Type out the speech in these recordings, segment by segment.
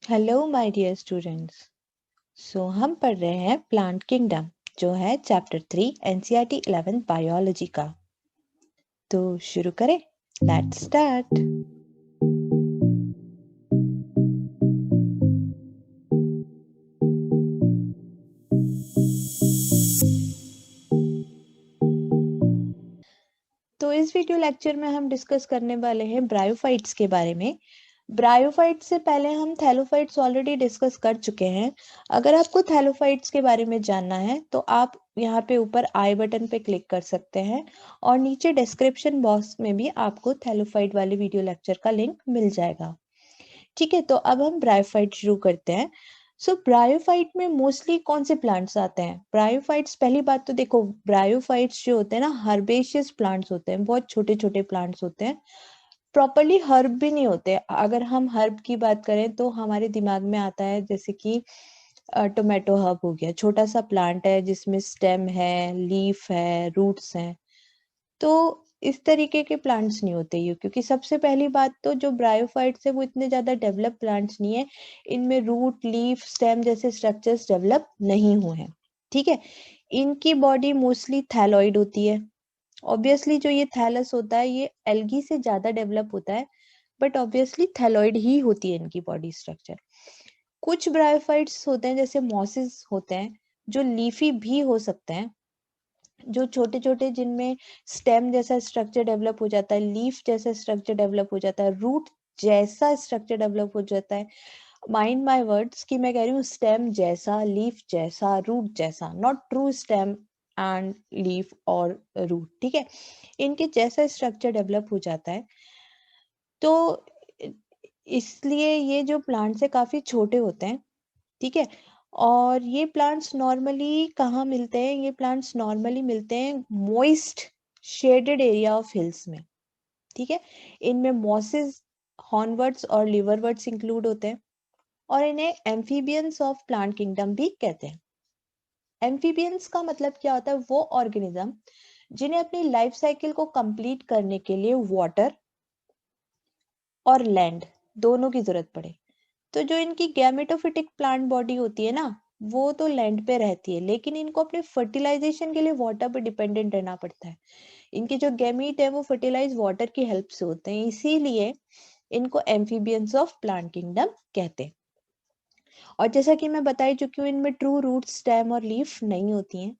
Hello my dear students. हम पढ़ रहे हैं प्लांट किंगडम, जो है चैप्टर 3 एनसीईआरटी 11th बायोलॉजी का। तो शुरू करें। Let's start. तो इस वीडियो लेक्चर में हम डिस्कस करने वाले हैं ब्रायोफाइट्स के बारे में। ब्रायोफाइट्स से पहले हम थैलोफाइट्स ऑलरेडी डिस्कस कर चुके हैं। अगर आपको थैलोफाइट्स के बारे में जानना है तो आप यहाँ पे ऊपर आई बटन पे क्लिक कर सकते हैं और नीचे डिस्क्रिप्शन बॉक्स में भी आपको थैलोफाइट वाले वीडियो लेक्चर का लिंक मिल जाएगा। ठीक है, तो अब हम ब्रायोफाइट शुरू करते हैं। ब्रायोफाइट में मोस्टली कौन से प्लांट्स आते हैं? ब्रायोफाइट्स, पहली बात तो देखो, ब्रायोफाइट्स जो होते हैं ना, हर्बेशियस प्लांट्स होते हैं, बहुत छोटे छोटे प्लांट्स होते हैं। प्रॉपरली हर्ब भी नहीं होते। अगर हम हर्ब की बात करें तो हमारे दिमाग में आता है जैसे कि टोमेटो हर्ब हो गया, छोटा सा प्लांट है जिसमें स्टेम है, लीफ है, रूट्स हैं। तो इस तरीके के प्लांट्स नहीं होते ये, क्योंकि सबसे पहली बात तो जो ब्रायोफाइट्स है वो इतने ज्यादा डेवलप प्लांट्स नहीं है। इनमें रूट, लीफ, स्टेम जैसे स्ट्रक्चर्स डेवलप नहीं हुए हैं। ठीक है, इनकी बॉडी मोस्टली थैलॉइड होती है। ऑब्वियसली जो ये थैलस होता है ये एल्गी से ज्यादा डेवलप होता है, बट ऑब्वियसली थैलॉइड ही होती है इनकी बॉडी स्ट्रक्चर। कुछ ब्रायोफाइट्स होते हैं जैसे मॉसेस होते हैं जो लीफी भी हो सकते हैं, जो छोटे छोटे, जिनमें स्टेम जैसा स्ट्रक्चर डेवलप हो जाता है, लीफ जैसा स्ट्रक्चर डेवलप हो जाता है, रूट जैसा स्ट्रक्चर डेवलप हो जाता है। माइंड माय वर्ड्स कि मैं कह रही हूँ स्टेम जैसा, लीफ जैसा, रूट जैसा, not true stem and leaf और रूट। ठीक है, इनके जैसा स्ट्रक्चर डेवलप हो जाता है। तो इसलिए ये जो प्लांट्स है काफी छोटे होते हैं। ठीक है, और ये प्लांट्स नॉर्मली कहाँ मिलते हैं? ये प्लांट्स नॉर्मली मिलते हैं moist shaded area of hills में। ठीक है, इनमें मॉसेस, हॉर्नवर्ड्स और लिवरवर्ड्स इंक्लूड होते हैं, और इन्हें एम्फीबियंस ऑफ प्लांट किंगडम भी कहते हैं। एम्फीबियंस का मतलब क्या होता है? वो ऑर्गेनिज्म जिन्हें अपनी लाइफ साइकिल को कंप्लीट करने के लिए वाटर और लैंड दोनों की जरूरत पड़े। तो जो इनकी गैमेटोफिटिक प्लांट बॉडी होती है ना, वो तो लैंड पे रहती है, लेकिन इनको अपने फर्टिलाइजेशन के लिए वाटर पे डिपेंडेंट रहना पड़ता है। इनके जो गैमीट है वो फर्टिलाइज वाटर की हेल्प से होते हैं, इसीलिए इनको एम्फीबियंस ऑफ प्लांट किंगडम कहते हैं। और जैसा कि मैं बता ही चुकी हूँ, इनमें ट्रू रूट, स्टेम और लीफ नहीं होती हैं।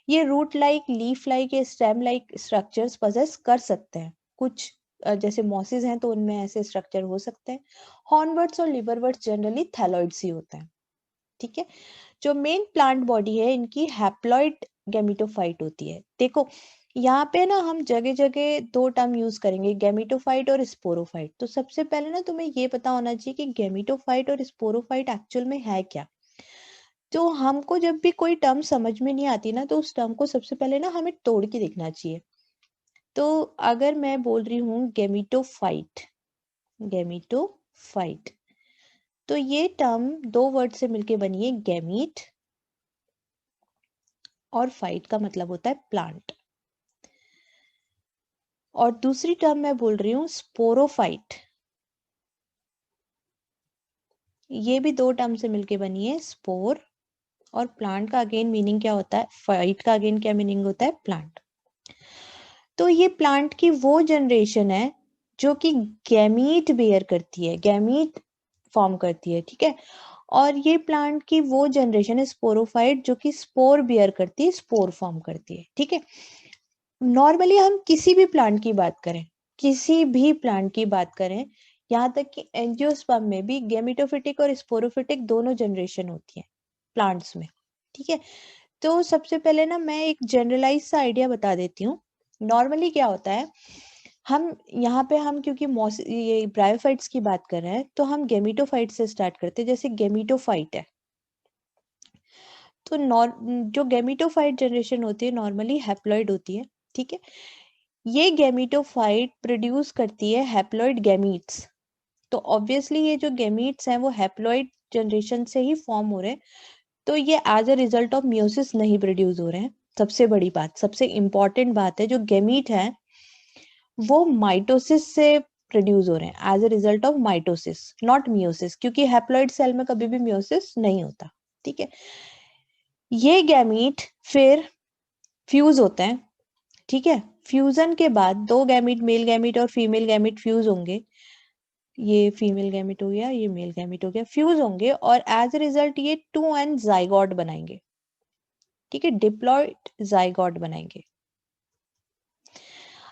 ये रूट लाइक, लीफ लाइक या स्टेम लाइक स्ट्रक्चर्स पजेस कर सकते हैं। कुछ जैसे मॉसेस हैं तो उनमें ऐसे स्ट्रक्चर हो सकते हैं। हॉर्नवर्ड्स और लिवरवर्ड्स जनरली थैलॉइड्स ही होते हैं। ठीक है, जो मेन प्लांट बॉडी है इनकी हैप्लॉइड गैमेटोफाइट होती है। देखो, यहाँ पे ना हम जगह जगह दो टर्म यूज करेंगे, गैमेटोफाइट और स्पोरोफाइट। तो सबसे पहले ना तुम्हें ये पता होना चाहिए कि गैमेटोफाइट और स्पोरोफाइट एक्चुअल में है क्या। तो हमको जब भी कोई टर्म समझ में नहीं आती ना, तो उस टर्म को सबसे पहले ना हमें तोड़ के देखना चाहिए। तो अगर मैं बोल रही हूँ गैमेटोफाइट, गैमेटोफाइट, तो ये टर्म दो वर्ड से मिलके बनी है, गैमीट, और फाइट का मतलब होता है प्लांट। और दूसरी टर्म मैं बोल रही हूँ स्पोरोफाइट, ये भी दो टर्म से मिलके बनी है, स्पोर और प्लांट का अगेन मीनिंग क्या होता है, फाइट का अगेन क्या मीनिंग होता है, प्लांट। तो ये प्लांट की वो जनरेशन है जो कि गैमीट बेयर करती है, गैमीट फॉर्म करती है। ठीक है, और ये प्लांट की वो जनरेशन है स्पोरोफाइट जो कि स्पोर बियर करती है, स्पोर फॉर्म करती है। ठीक है, नॉर्मली हम किसी भी प्लांट की बात करें, किसी भी प्लांट की बात करें, यहाँ तक कि एंजियोस्पर्म में भी गैमेटोफिटिक और स्पोरोफिटिक दोनों जनरेशन होती है प्लांट्स में। ठीक है, तो सबसे पहले ना मैं एक जनरलाइज सा आइडिया बता देती हूँ। नॉर्मली क्या होता है, हम यहाँ पे हम क्योंकि ये ब्रायोफाइट्स की बात कर रहे हैं तो हम गैमेटोफाइट से स्टार्ट करते हैं। जैसे गैमेटोफाइट है, तो जो गैमेटोफाइट जनरेशन होती है नॉर्मली हैप्लॉइड होती है। ठीक है, ये गैमेटोफाइट प्रोड्यूस करती है हैप्लॉइड गैमीट्स। तो ऑब्वियसली ये जो गैमीट्स हैं वो हैप्लॉइड जनरेशन से ही फॉर्म हो रहे हैं, तो ये as a result of meiosis नहीं प्रोड्यूस हो रहे हैं। सबसे बड़ी बात, सबसे इंपॉर्टेंट बात है, जो गैमीट है वो माइटोसिस से प्रोड्यूस हो रहे हैं as a result of mitosis, not meiosis, क्योंकि हैप्लॉइड सेल में कभी भी मियोसिस नहीं होता। ठीक है, ये गैमीट फिर फ्यूज होते हैं। ठीक है, फ्यूजन के बाद दो गैमीट, मेल गैमीट और फीमेल गैमीट फ्यूज होंगे। ये फीमेल गैमीट हो गया, ये मेल गैमीट हो गया, फ्यूज होंगे और एज अ रिजल्ट ये 2n जाइगोट बनाएंगे। ठीक है, डिप्लॉइड जाइगोट बनाएंगे।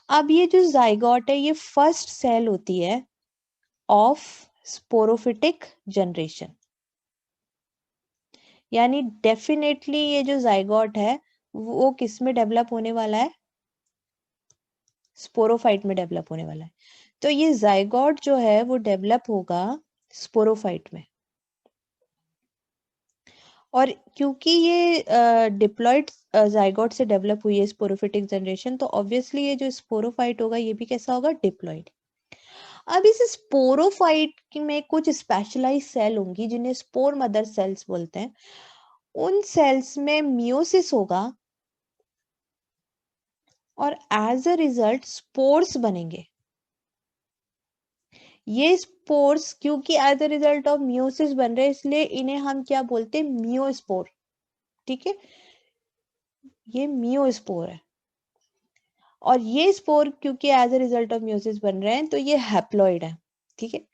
अब ये जो जाइगोट है ये फर्स्ट सेल होती है ऑफ स्पोरोफिटिक जनरेशन, यानी डेफिनेटली ये जो जाइगोट है वो किस में डेवलप होने वाला है, स्पोरोफाइट में डेवलप होने वाला है। तो ये जाइगोट जो है वो डेवलप होगा स्पोरोफाइट में, और क्योंकि ये डिप्लॉइड जाइगोट से डेवलप हुई है स्पोरोफिटिक जनरेशन, तो ऑब्वियसली ये जो स्पोरोफाइट होगा ये भी कैसा होगा, डिप्लॉइड। अब इस स्पोरोफाइट में कुछ स्पेशलाइज सेल होंगी जिन्हें स्पोर मदर सेल्स बोलते हैं। उन सेल्स में मियोसिस होगा और एज अ रिजल्ट स्पोर्स बनेंगे। ये स्पोर्स क्योंकि as a result of meiosis बन रहे हैं इसलिए इन्हें हम क्या बोलते हैं, मियोस्पोर। ठीक है, ये मियोस्पोर है। और ये स्पोर क्योंकि as a result of meiosis बन रहे हैं तो ये हैप्लॉइड है। ठीक है,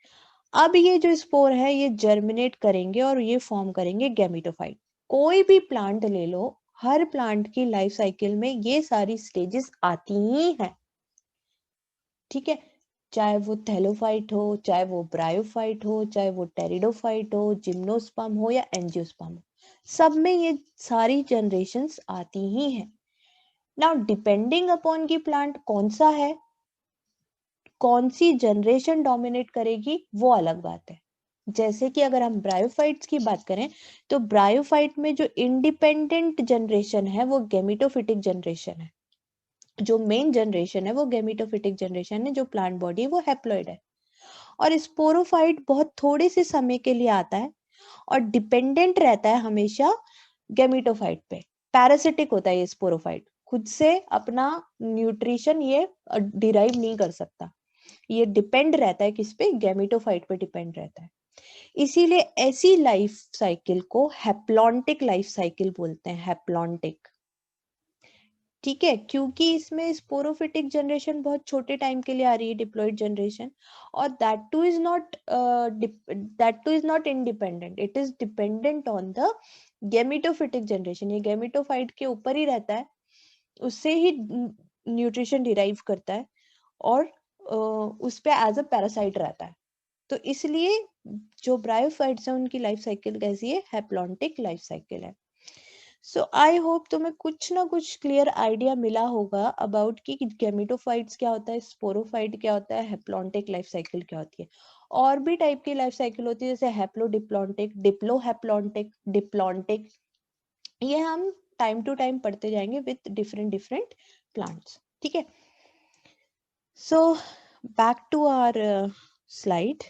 अब ये जो स्पोर है ये जर्मिनेट करेंगे और ये फॉर्म करेंगे गैमेटोफाइट। कोई भी प्लांट ले लो, हर प्लांट की लाइफ साइकिल में ये सारी स्टेजेस आती ही हैं। ठीक है, चाहे वो थैलोफाइट हो, चाहे वो ब्रायोफाइट हो, चाहे वो टेरिडोफाइट हो, जिम्नोस्पर्म हो या एंजियोस्पर्म हो, सब में ये सारी जनरेशंस आती ही हैं। नाउ डिपेंडिंग अपॉन की प्लांट कौन सा है, कौन सी जनरेशन डोमिनेट करेगी वो अलग बात है। जैसे कि अगर हम ब्रायोफाइट्स की बात करें तो ब्रायोफाइट में जो इंडिपेंडेंट जनरेशन है वो गैमेटोफिटिक जनरेशन है। जो मेन जनरेशन है वो गैमेटोफिटिक जनरेशन है, जो प्लांट बॉडी है वो हैप्लॉइड है। और स्पोरोफाइट बहुत थोड़े से समय के लिए आता है और डिपेंडेंट रहता है हमेशा गैमेटोफाइट पे। पैरासिटिक होता है ये स्पोरोफाइट, खुद से अपना न्यूट्रिशन ये डिराइव नहीं कर सकता, ये डिपेंड रहता है किस पे, गैमेटोफाइट पे डिपेंड रहता है। इसीलिए ऐसी लाइफ साइकिल को हैप्लॉन्टिक लाइफ साइकिल बोलते हैं, हैप्लॉन्टिक। ठीक है, क्योंकि इसमें स्पोरोफिटिक जनरेशन बहुत छोटे टाइम के लिए आ रही है, डिप्लॉइड जनरेशन, और that two is not independent, it is dependent on the gametophytic generation. ये गैमेटोफाइट के ऊपर ही रहता है, उससे ही न्यूट्रिशन डिराइव करता है और उस पे एज अ पैरासाइट रहता है। तो इसलिए जो ब्रायोफाइट्स हैं उनकी लाइफ साइकिल कैसी है, हैप्लॉन्टिक लाइफ साइकिल है। सो आई होप तुम्हें कुछ ना कुछ क्लियर आइडिया मिला होगा अबाउट कि गैमेटोफाइट्स क्या होता है, स्पोरोफाइट क्या होता है, हैप्लॉन्टिक लाइफ साइकिल क्या होती है। और भी टाइप की लाइफ साइकिल होती है जैसे हैप्लोडिप्लॉन्टिक, डिप्लोहैप्लॉन्टिक, डिप्लॉन्टिक। ये हम टाइम टू टाइम पढ़ते जाएंगे विद डिफरेंट डिफरेंट प्लांट्स। ठीक है, so back to our slide.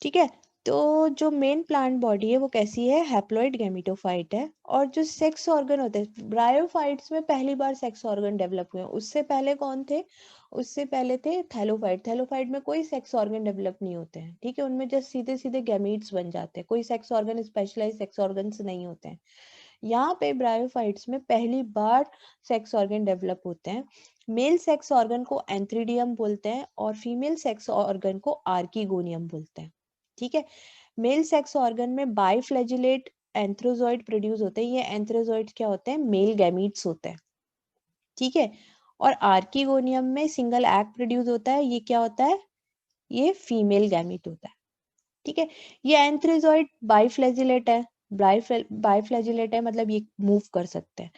ठीक है, तो जो मेन प्लांट बॉडी है वो कैसी है, हैप्लॉइड गैमेटोफाइट है। और जो सेक्स ऑर्गन होते हैं ब्रायोफाइट्स में पहली बार सेक्स ऑर्गन डेवलप हुए हैं, उससे पहले कौन थे, उससे पहले थे थैलोफाइट। थैलोफाइट में कोई सेक्स ऑर्गन डेवलप नहीं होते हैं। ठीक है, उनमें जस्ट सीधे सीधे गैमीट्स बन जाते हैं, कोई sex organ, specialise sex organs नहीं होते हैं। यहाँ पे ब्रायोफाइट्स में पहली बार सेक्स ऑर्गन डेवलप होते हैं। मेल सेक्स ऑर्गन को एंथ्रीडियम बोलते हैं और फीमेल सेक्स ऑर्गन को आर्कीगोनियम बोलते हैं। ठीक है, मेल सेक्स ऑर्गन में बाइफ्लैजिलेट एंथ्रोजॉइड प्रोड्यूस होते हैं। ये एंथ्रोजॉइड क्या होते हैं, मेल गैमीट्स होते हैं। ठीक है, और आर्कीगोनियम में सिंगल एग प्रोड्यूस होता है। ये क्या होता है, ये फीमेल गैमीट होता है। ठीक है, ये एंथ्रोजॉइड बाइफ्लैजिलेट है। बाइफ्लैजिलेट है मतलब ये मूव कर सकते हैं।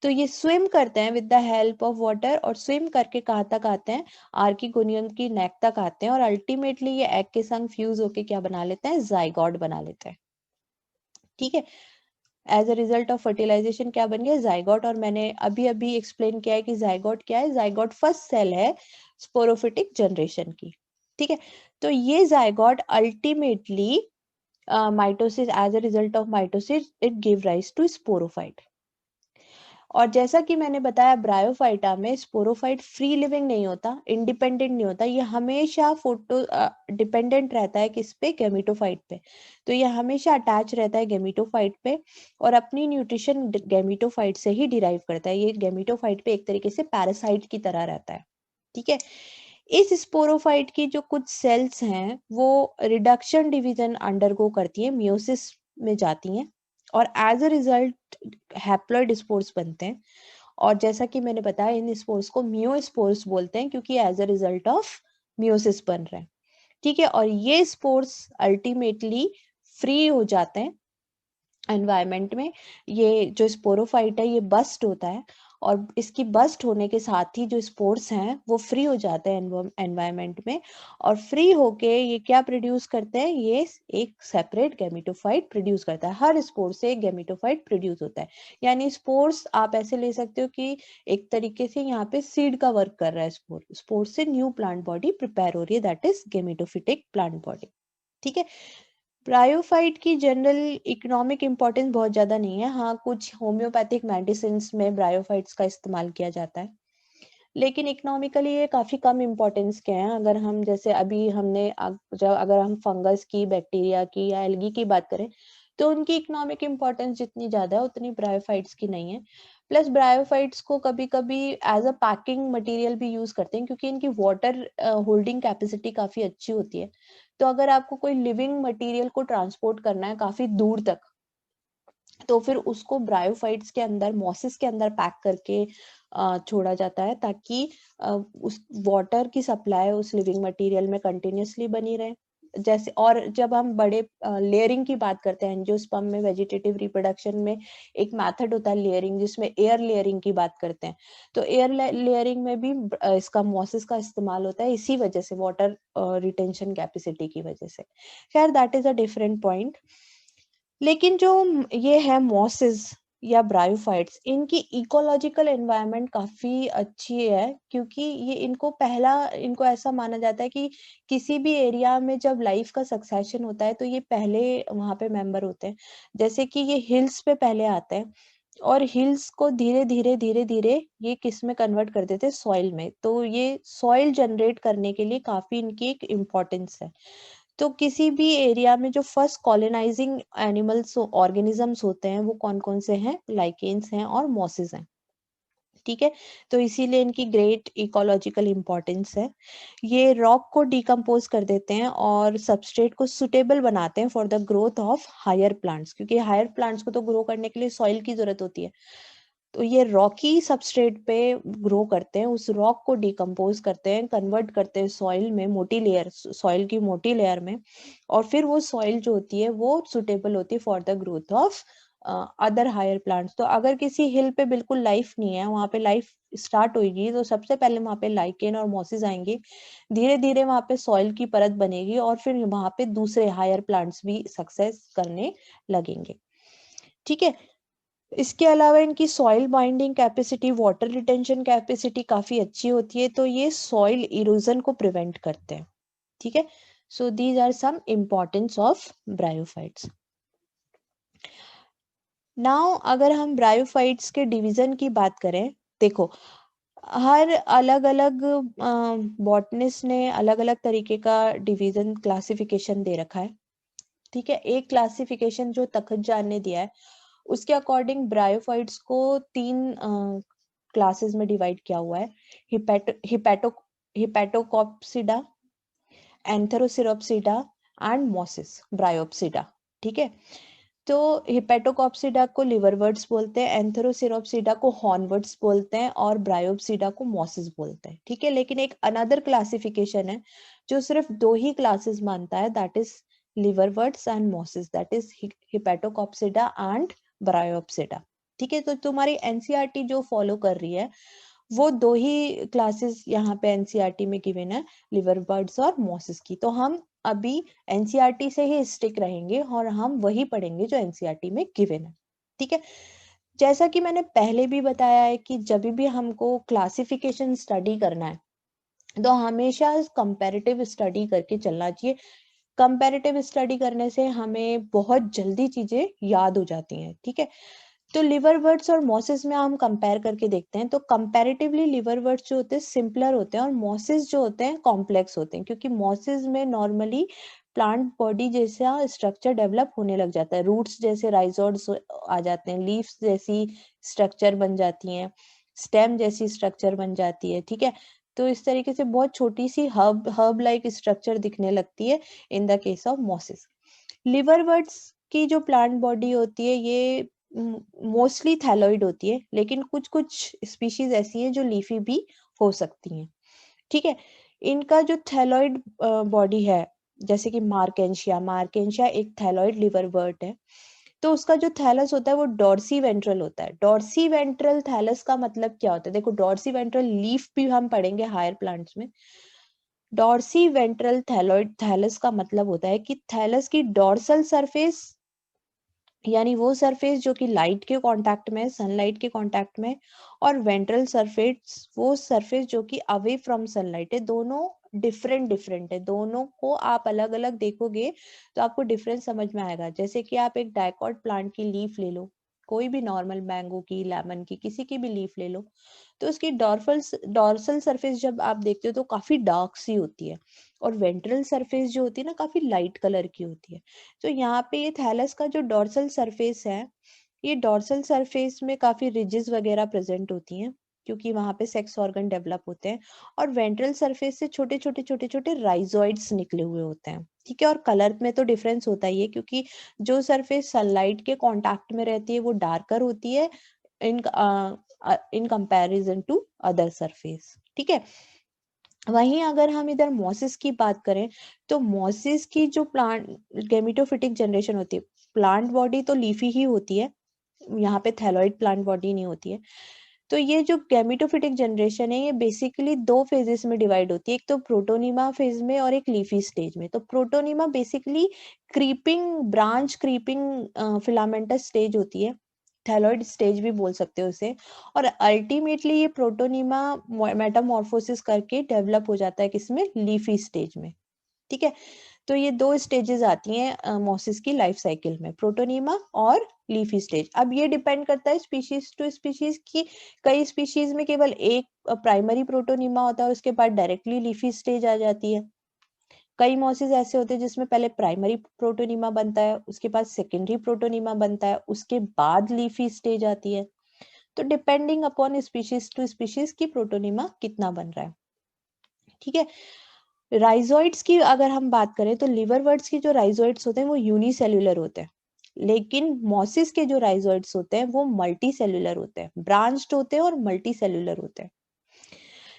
तो ये स्विम करते हैं with the help of water, और स्विम करके कहाँ तक आते हैं, आर्कीगोनियम की नेक तक आते हैं, और अल्टीमेटली ये एग के संग फ्यूज होके क्या बना लेते हैं, जाइगोट बना लेते हैं। ठीक है, as a result of fertilisation क्या बन गया, जाइगोट। और मैंने अभी अभी एक्सप्लेन किया है कि जाइगोट क्या है, जाइगोट फर्स्ट सेल है स्पोरोफिटिक जनरेशन की। ठीक है, तो ये zygote ultimately mitosis, as a result of mitosis it give rise to sporophyte। और जैसा कि मैंने बताया ब्रायोफाइटा में स्पोरोफाइट फ्री लिविंग नहीं होता, इंडिपेंडेंट नहीं होता, ये हमेशा फोटो डिपेंडेंट रहता है किस पे, गेमिटोफाइट पे। तो ये हमेशा अटैच रहता है गेमिटोफाइट पे और अपनी न्यूट्रिशन गेमिटोफाइट से ही डिराइव करता है। ये गेमिटोफाइट पे एक तरीके से पैरासाइट की तरह रहता है, ठीक है। इस स्पोरोफाइट की जो कुछ सेल्स हैं वो रिडक्शन डिवीजन अंडरगो करती है, मियोसिस में जाती हैं और as a result haploid spores बनते हैं। और जैसा कि मैंने बताया इन स्पोर्स को मियोस्पोर्स बोलते हैं क्योंकि as a result of meiosis बन रहे हैं, ठीक है। और ये स्पोर्स अल्टीमेटली फ्री हो जाते हैं एनवायरनमेंट में। ये जो स्पोरोफाइट है ये बस्ट होता है और इसकी बस्ट होने के साथ ही जो स्पोर्स हैं वो फ्री हो जाते हैं एनवायरनमेंट में। और फ्री होके ये क्या प्रोड्यूस करते हैं, ये एक सेपरेट गेमिटोफाइट प्रोड्यूस करता है। हर स्पोर से एक गेमिटोफाइट प्रोड्यूस होता है। यानी स्पोर्स आप ऐसे ले सकते हो कि एक तरीके से यहाँ पे सीड का वर्क कर रहा है स्पोर। स्पोर से न्यू प्लांट बॉडी प्रिपेयर हो रही है, that is gametophytic plant body, ठीक है। ब्रायोफाइट की जनरल इकोनॉमिक इम्पोर्टेंस बहुत ज़्यादा नहीं है। हाँ, कुछ होम्योपैथिक मेडिसिन में ब्रायोफाइट्स का इस्तेमाल किया जाता है, लेकिन इकोनॉमिकली ये काफ़ी कम इम्पोर्टेंस के हैं। अगर हम जैसे अभी हमने जब अगर हम फंगस की, बैक्टीरिया की या एल्गी की बात करें तो उनकी इकोनॉमिक इम्पोर्टेंस जितनी ज़्यादा है उतनी ब्रायोफाइट्स की नहीं है। प्लस ब्रायोफाइट्स को कभी कभी एज अ पैकिंग मटेरियल भी यूज़ करते हैं क्योंकि इनकी वाटर होल्डिंग कैपेसिटी काफ़ी अच्छी होती है। तो अगर आपको कोई लिविंग मटेरियल को ट्रांसपोर्ट करना है काफ़ी दूर तक, तो फिर उसको ब्रायोफाइट्स के अंदर, मॉसिस के अंदर पैक करके छोड़ा जाता है ताकि उस वाटर की सप्लाई उस लिविंग मटेरियल में कंटिन्यूअसली बनी रहे। जैसे और जब हम बड़े लेयरिंग की बात करते हैं एंजियोस्पर्म में, वेजिटेटिव रिप्रोडक्शन में एक मेथड होता है लेयरिंग, जिसमें एयर लेयरिंग की बात करते हैं। तो एयर लेयरिंग में भी इसका मॉसिस का इस्तेमाल होता है इसी वजह से, वाटर रिटेंशन कैपेसिटी की वजह से। खैर that is a different point. लेकिन जो ये है मॉसेस या ब्रायोफाइट्स, इनकी इकोलॉजिकल एनवायरनमेंट काफी अच्छी है क्योंकि ये इनको ऐसा माना जाता है कि किसी भी एरिया में जब लाइफ का सक्सेशन होता है तो ये पहले वहां पे मेंबर होते हैं। जैसे कि ये हिल्स पे पहले आते हैं और हिल्स को धीरे धीरे धीरे धीरे ये किस में कन्वर्ट कर देते हैं, सॉइल में। तो ये सॉइल जनरेट करने के लिए काफी इनकी एक इम्पोर्टेंस है। तो किसी भी एरिया में जो फर्स्ट कॉलोनाइजिंग एनिमल्स ऑर्गेनिजम्स होते हैं वो कौन कौन से हैं, लाइकेन्स हैं और मॉसेस हैं, ठीक है। तो इसीलिए इनकी ग्रेट इकोलॉजिकल इंपॉर्टेंस है। ये रॉक को डिकम्पोज कर देते हैं और सबस्ट्रेट को सुटेबल बनाते हैं for the growth of higher plants, क्योंकि हायर प्लांट्स को तो ग्रो करने के लिए सॉइल की जरूरत होती है। तो ये रॉकी सबस्ट्रेट पे ग्रो करते हैं, उस रॉक को डिकम्पोज करते हैं, कन्वर्ट करते हैं सॉइल में, मोटी लेयर, सॉइल की मोटी लेयर में। और फिर वो सॉइल जो होती है वो सुटेबल होती है for the growth of other higher plants. तो अगर किसी हिल पे बिल्कुल लाइफ नहीं है, वहां पे लाइफ स्टार्ट होगी तो सबसे पहले वहां पे लाइकेन और मॉसेस आएंगे, धीरे धीरे वहां पे सॉइल की परत बनेगी और फिर वहां पे दूसरे हायर प्लांट्स भी सक्सेस करने लगेंगे, ठीक है। इसके अलावा इनकी soil binding capacity, water retention capacity काफी अच्छी होती है, तो ये सॉइल इरोजन को प्रिवेंट करते हैं, ठीक है। So these are some importance of bryophytes. Now अगर हम ब्रायोफाइट्स के डिवीजन की बात करें, देखो हर अलग अलग बॉटनिस्ट ने अलग अलग तरीके का डिवीजन क्लासिफिकेशन दे रखा है, ठीक है। एक क्लासिफिकेशन जो तखतजान ने दिया है उसके अकॉर्डिंग ब्रायोफाइट्स को तीन क्लासेस में डिवाइड किया हुआ है, हिपैटोकॉप्सिडा, एंथेरोसिरोप्सिडा एंड मॉसिस ब्रायोप्सिडा, ठीक है। तो हिपैटोकॉप्सिडा को लिवरवर्ड्स बोलते हैं, एंथेरोसिरोप्सिडा को हॉर्नवर्ड्स बोलते हैं और ब्रायोप्सिडा को मॉसिस बोलते हैं, ठीक है। लेकिन एक अनदर क्लासिफिकेशन है जो सिर्फ दो ही क्लासेस मानता है, that is liverworts and mosses, that is hepaticopsida and bryopsida, ठीक है। तो तुम्हारी एनसीईआरटी जो फॉलो कर रही है वो दो ही क्लासेस यहाँ पे एनसीईआरटी में गिवन है, लिवर बर्ड्स और मॉसिस की। तो हम अभी एनसीईआरटी से ही स्टिक रहेंगे और हम वही पढ़ेंगे जो एनसीईआरटी में गिवन है, ठीक है। जैसा कि मैंने पहले भी बताया है कि जब भी हमको क्लासिफिकेशन स्टडी करना है तो हमेशा कंपैरेटिव स्टडी करके चलना चाहिए। कंपैरेटिव स्टडी करने से हमें बहुत जल्दी चीजें याद हो जाती हैं, ठीक है। तो लिवरवर्ट्स और मॉसेस में हम कंपेयर करके देखते हैं, तो कंपैरेटिवली लिवरवर्ट्स जो होते हैं सिंपलर होते हैं और मॉसेस जो होते हैं कॉम्प्लेक्स होते हैं, क्योंकि मॉसेस में नॉर्मली प्लांट बॉडी जैसा स्ट्रक्चर डेवलप होने लग जाता है, रूट्स जैसे राइजोड्स आ जाते हैं, लीव्स जैसी स्ट्रक्चर बन जाती हैं, स्टेम जैसी स्ट्रक्चर बन जाती है, ठीक है। तो इस तरीके से बहुत छोटी सी हर्ब लाइक स्ट्रक्चर दिखने लगती है in the case of mosses. Liverworts की जो प्लांट बॉडी होती है ये मोस्टली थैलोइड होती है, लेकिन कुछ कुछ स्पीशीज ऐसी हैं जो लीफी भी हो सकती हैं, ठीक है। इनका जो थैलोइड बॉडी है, जैसे कि मार्केंशिया, मार्केंशिया एक थैलोइड लिवरवर्ट है, तो उसका जो थैलस होता है वो डॉर्सी वेंट्रल होता है। डॉर्सी वेंट्रल थैलस का मतलब क्या होता है, देखो डॉर्सी वेंट्रल लीफ भी हम पढ़ेंगे हायर प्लांट्स में। डॉर्सी वेंट्रल थैलोइड थैलस का मतलब होता है कि थैलस की डॉर्सल सरफेस, यानी वो सरफेस जो कि लाइट के कांटेक्ट में, सनलाइट के कांटेक्ट में, और वेंट्रल सरफेस वो सरफेस जो कि अवे फ्रॉम सनलाइट है, दोनों डिफरेंट डिफरेंट है। दोनों को आप अलग अलग देखोगे तो आपको डिफरेंस समझ में आएगा। जैसे कि आप एक डाइकॉट प्लांट की लीफ ले लो, कोई भी नॉर्मल मैंगो की, लेमन की, किसी की भी लीफ ले लो, तो उसकी डॉर्सल सरफेस जब आप देखते हो तो काफी डार्क सी होती है, और वेंट्रल सरफेस जो होती है ना काफी लाइट कलर की होती है। तो यहाँ पे ये थैलस का जो डॉर्सल सरफेस है, ये डॉर्सल सरफेस में काफी रिजेस वगैरह प्रेजेंट होती हैं, क्योंकि वहां पे सेक्स ऑर्गन डेवलप होते हैं, और वेंट्रल सरफेस से छोटे छोटे छोटे छोटे राइजोइड्स निकले हुए होते हैं, ठीक है। और कलर में तो डिफरेंस होता ही है, क्योंकि जो सरफेस सनलाइट के कांटेक्ट में रहती है वो डार्कर होती है in in comparison to other surface, ठीक है। वहीं अगर हम इधर मॉसिस की बात करें, तो मॉसिस की जो प्लांट गेमिटोफिटिक जनरेशन होती है, प्लांट बॉडी तो लीफी ही होती है, यहाँ पे थैलॉइड प्लांट बॉडी नहीं होती है। तो ये जो गेमिटोफिटिक जनरेशन है ये बेसिकली दो फेजेस में डिवाइड होती है, एक तो प्रोटोनिमा फेज में और एक लीफी स्टेज में। तो protonema basically creeping branch, creeping filamentous stage होती है, थैलॉइड स्टेज भी बोल सकते हो उसे। और अल्टीमेटली ये प्रोटोनिमा मेटामॉर्फोसिस करके डेवलप हो जाता है किसमें, लीफी स्टेज में, ठीक है। तो ये दो स्टेजेस आती हैं मॉसिस की लाइफ साइकिल में, प्रोटोनिमा और लीफी स्टेज। अब ये डिपेंड करता है स्पीशीज टू स्पीशीज की, कई स्पीशीज में केवल एक प्राइमरी प्रोटोनिमा होता है, उसके बाद डायरेक्टली लीफी स्टेज आ जाती है। कई मॉसिस ऐसे होते हैं जिसमें पहले प्राइमरी प्रोटोनिमा बनता है, उसके बाद सेकेंडरी प्रोटोनिमा बनता है, उसके बाद लीफी स्टेज आती है। तो depending upon species to species की प्रोटोनिमा कितना बन रहा है, ठीक है। राइजोइड्स की अगर हम बात करें तो लिवरवर्ट्स की जो राइजोइड्स होते हैं वो यूनिसेल्युलर होते हैं, लेकिन मॉसिस के जो राइजोइड्स होते हैं वो मल्टी सेल्युलर होते हैं, ब्रांच्ड होते हैं और मल्टी सेल्युलर होते हैं।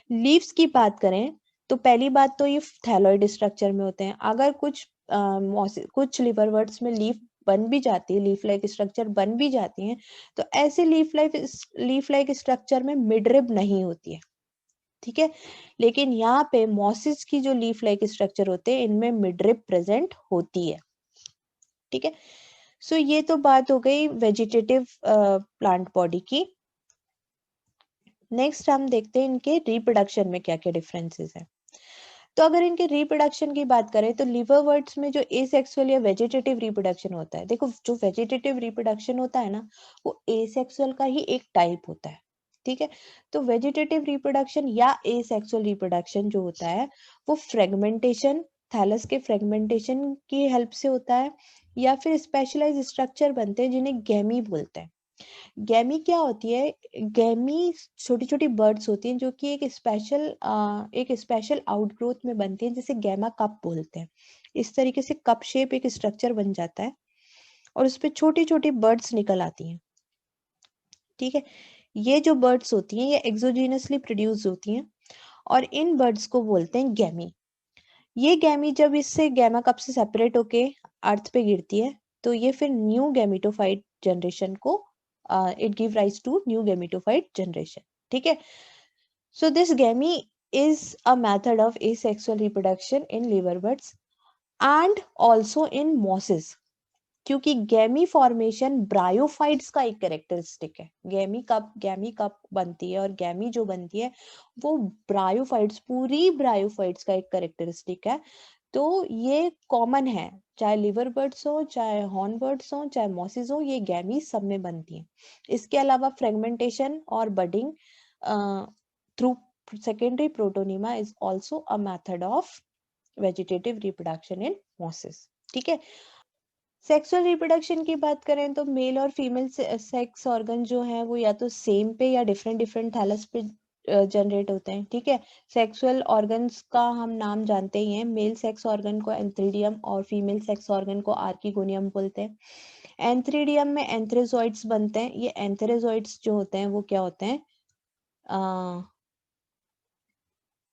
लीव्स की बात करें तो पहली बात तो ये थैलॉइड स्ट्रक्चर में होते हैं। अगर कुछ लिवरवर्ट्स में लीफ बन भी जाती है, लीफ लाइक स्ट्रक्चर बन भी जाती है, तो ऐसे लीफ लाइक स्ट्रक्चर में मिडरिब नहीं होती है, ठीक है। लेकिन यहाँ पे मॉसिस की जो लीफ लाइक स्ट्रक्चर होते हैं इनमें मिडरिब प्रेजेंट होती है, ठीक है। सो ये तो बात हो गई वेजिटेटिव प्लांट बॉडी की। नेक्स्ट हम देखते हैं इनके रिप्रोडक्शन में क्या क्या डिफरेंसेस है। तो अगर इनके रिप्रोडक्शन की बात करें तो लिवरवर्ट्स में जो एसेक्सुअल या वेजिटेटिव रिप्रोडक्शन होता है, देखो जो वेजिटेटिव रिप्रोडक्शन होता है ना वो एसेक्सुअल का ही एक टाइप होता है, ठीक है। तो वेजिटेटिव रिप्रोडक्शन या एसेक्सुअल रिप्रोडक्शन जो होता है वो फ्रेगमेंटेशन, थैलस के फ्रेगमेंटेशन की हेल्प से होता है, या फिर स्पेशलाइज स्ट्रक्चर बनते हैं जिन्हें गैमी बोलते हैं। गैमी क्या होती है, गैमी छोटी छोटी बर्ड्स होती हैं जो कि एक स्पेशल आउटग्रोथ में बनती हैं, जिसे गैमा कप बोलते हैं। इस तरीके से कप शेप एक स्ट्रक्चर बन जाता है और उस पे छोटी छोटी बर्ड्स निकल आती हैं, ठीक है। ये जो बर्ड्स होती हैं ये एक्सोजीनसली प्रोड्यूस होती हैं और इन बर्ड्स को बोलते हैं गैमी। ये गैमी जब इससे गैमा कप से सेपरेट होके अर्थ पे गिरती है तो ये फिर न्यू गैमिटोफाइट जनरेशन को it give rise to new gametophyte generation, ठीक है। So this gamy is a method of asexual reproduction in liverworts and also in mosses, क्योंकि गैमी फॉर्मेशन ब्रायोफाइट्स का एक कैरेक्टरिस्टिक है। गैमी कप बनती है और गैमी जो बनती है वो ब्रायोफाइट्स, पूरी ब्रायोफाइट्स का एक कैरेक्टरिस्टिक है। तो ये कॉमन है, चाहे लिवर बर्ड्स हो, चाहे हॉर्न बर्ड्स हो, चाहे मॉसेस हो, ये गैमीज सब में बनती हैं। इसके अलावा फ्रेगमेंटेशन और budding through secondary protonema is also a method of vegetative reproduction in mosses. ठीक है, सेक्सुअल रिप्रोडक्शन की बात करें तो मेल और फीमेल सेक्स ऑर्गन जो है वो या तो सेम पे या डिफरेंट डिफरेंट थैलस पे जनरेट होते हैं। ठीक है, सेक्सुअल ऑर्गन्स का हम नाम जानते ही हैं, मेल सेक्स ऑर्गन को एंथ्रीडियम और फीमेल सेक्स ऑर्गन को आर्किगोनियम बोलते हैं। एंथ्रीडियम में एंथ्रेजॉइड्स बनते हैं। ये एंथ्रेजॉइड्स जो होते हैं वो क्या होते हैं,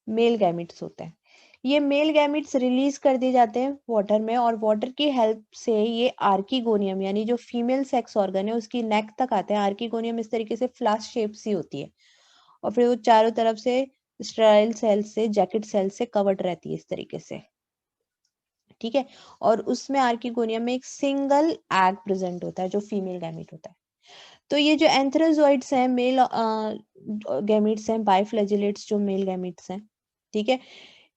मेल गैमिट्स होते हैं। ये मेल गैमिट्स रिलीज कर दिए जाते हैं वाटर में, और वाटर की हेल्प से ये आर्किगोनियम यानी जो फीमेल सेक्स ऑर्गन है उसकी नेक तक आते हैं। आर्किगोनियम इस तरीके से फ्लास्क शेप सी होती है, और फिर वो चारों तरफ से स्टेराइल सेल से, जैकेट सेल से कवर्ड रहती है इस तरीके से। ठीक है, और उसमें आर्किगोनियम में एक सिंगल एग प्रेजेंट होता है जो फीमेल गैमिट होता है। तो ये जो एंथ्रेजॉइड्स हैं, मेल गैमिट्स हैं, बाइफ्लैजिलेट्स जो मेल गैमिट्स हैं। ठीक है,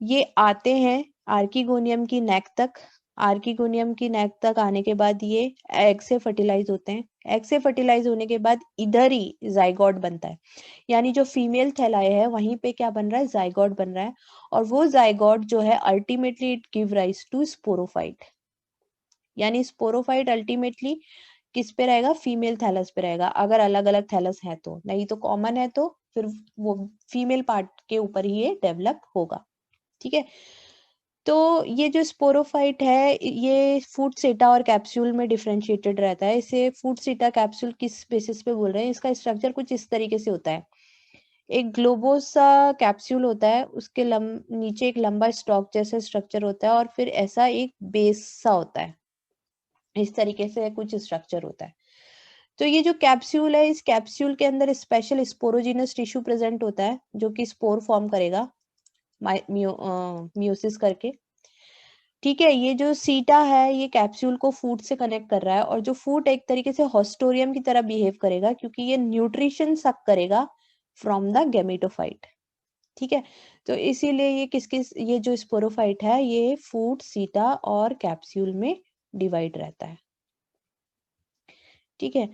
ये आते हैं आर्किगोनियम की नेक तक। आर्किगोनियम की नेक तक आने के बाद ये एग से फर्टिलाइज होते हैं। एग से फर्टिलाइज होने के बाद इधर ही जाइगोट बनता है, यानी जो फीमेल थैलाई है वहीं पे क्या बन रहा है, जाइगोट बन रहा है। और वो जाइगोट जो है ultimately it give rise to sporophyte, यानी स्पोरोफाइट अल्टीमेटली किस पे रहेगा, फीमेल थैलस पे रहेगा, अगर अलग अलग थैलस है तो। नहीं तो कॉमन है तो फिर वो फीमेल पार्ट के ऊपर ही ये डेवलप होगा। ठीक है, तो ये जो स्पोरोफाइट है ये फूड सेटा और कैप्सूल में डिफरेंशिएटेड रहता है। इसे फूड सेटा कैप्सूल किस बेसिस पे बोल रहे हैं, इसका स्ट्रक्चर कुछ इस तरीके से होता है। एक ग्लोबोसा कैप्सूल होता है, उसके नीचे एक लंबा स्टॉक जैसा स्ट्रक्चर होता है, और फिर ऐसा एक बेस सा होता है। इस तरीके से कुछ स्ट्रक्चर होता है। तो ये जो कैप्सूल है, इस कैप्सूल के अंदर स्पेशल स्पोरोजिनस टिश्यू प्रेजेंट होता है जो कि स्पोर फॉर्म करेगा मियोसिस करके। ठीक है, ये जो सीटा है ये कैप्सूल को फूड से कनेक्ट कर रहा है, और जो फूड एक तरीके से हॉस्टोरियम की तरह बिहेव करेगा क्योंकि ये न्यूट्रिशन सक करेगा फ्रॉम द गेमेटोफाइट। ठीक है, तो इसीलिए ये किस किस, ये जो स्पोरोफाइट है ये फूड, सीटा और कैप्सूल में डिवाइड रहता है। ठीक है,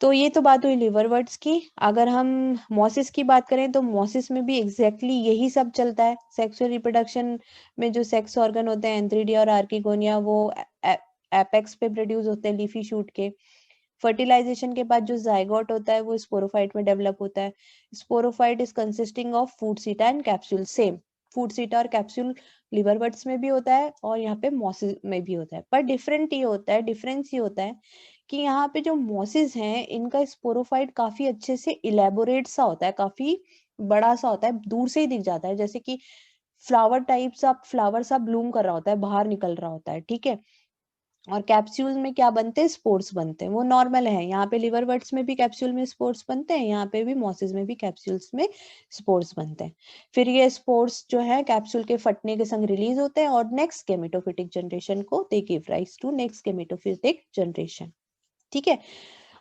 तो ये तो बात हुई लिवरवर्ट्स की। अगर हम मॉसिस की बात करें तो मॉसिस में भी एग्जैक्टली यही सब चलता है। सेक्सुअल रिप्रोडक्शन में जो सेक्स ऑर्गन होते हैं एंथ्रीडिया और आर्किगोनिया वो एपेक्स पे प्रोड्यूस होते हैं लीफी शूट के। फर्टिलाइजेशन के बाद जो जाइगोट होता है वो स्पोरोफाइट में डेवलप होता है। Sporophyte is consisting of food सीटा एंड कैप्सूल। सेम फूड सीटा और कैप्सूल लिवरवर्ट्स में भी होता है और यहाँ पे मॉसिस में भी होता है, पर डिफरेंस ये होता है कि यहाँ पे जो मॉसेस हैं इनका स्पोरोफाइट काफी अच्छे से इलेबोरेट सा होता है, काफी बड़ा सा होता है, दूर से ही दिख जाता है, जैसे कि फ्लावर टाइप सा, फ्लावर सा ब्लूम कर रहा होता है, बाहर निकल रहा होता है। ठीक है, और कैप्सूल में क्या बनते हैं, स्पोर्स बनते हैं, वो नॉर्मल है। यहाँ पे लिवरवर्ट्स में भी कैप्सूल में स्पोर्स बनते हैं, यहाँ पे भी मॉसेस में भी कैप्सूल्स में स्पोर्स बनते हैं। फिर ये स्पोर्स जो है कैप्सूल के फटने के संग रिलीज होते हैं और नेक्स्ट गेमेटोफिटिक जनरेशन को they give rise to next gametophytic generation. ठीक है,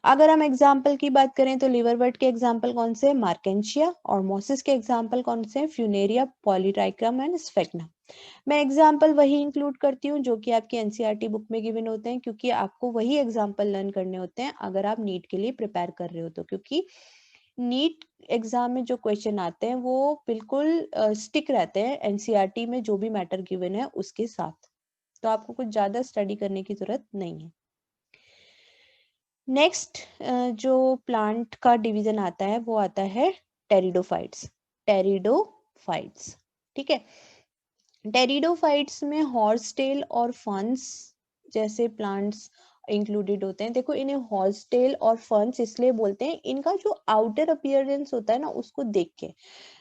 अगर हम एग्जाम्पल की बात करें तो लिवरवर्ट के एग्जाम्पल कौन से, मार्केंशिया, और मोसिस के एग्जाम्पल कौन से, फ्यूनेरिया, पॉलीट्राइक्रम एंड स्फेग्ना। मैं एग्जाम्पल वही इंक्लूड करती हूँ जो कि आपकी एनसीईआरटी बुक में गिवन होते हैं, क्योंकि आपको वही एग्जाम्पल लर्न करने होते हैं अगर आप नीट के लिए प्रिपेयर कर रहे हो तो। क्योंकि नीट एग्जाम में जो क्वेश्चन आते हैं वो बिल्कुल स्टिक रहते हैं एनसीईआरटी में जो भी मैटर गिवन है उसके साथ, तो आपको कुछ ज्यादा स्टडी करने की जरूरत नहीं है। नेक्स्ट जो प्लांट का डिवीजन आता है वो आता है टेरिडोफाइट्स। टेरिडोफाइट्स, ठीक है, टेरिडोफाइट्स में हॉर्सटेल और फर्न्स जैसे प्लांट्स इंक्लूडेड होते हैं। देखो इन्हें हॉर्सटेल और फर्न्स इसलिए बोलते हैं, इनका जो आउटर अपीयरेंस होता है ना उसको देख के,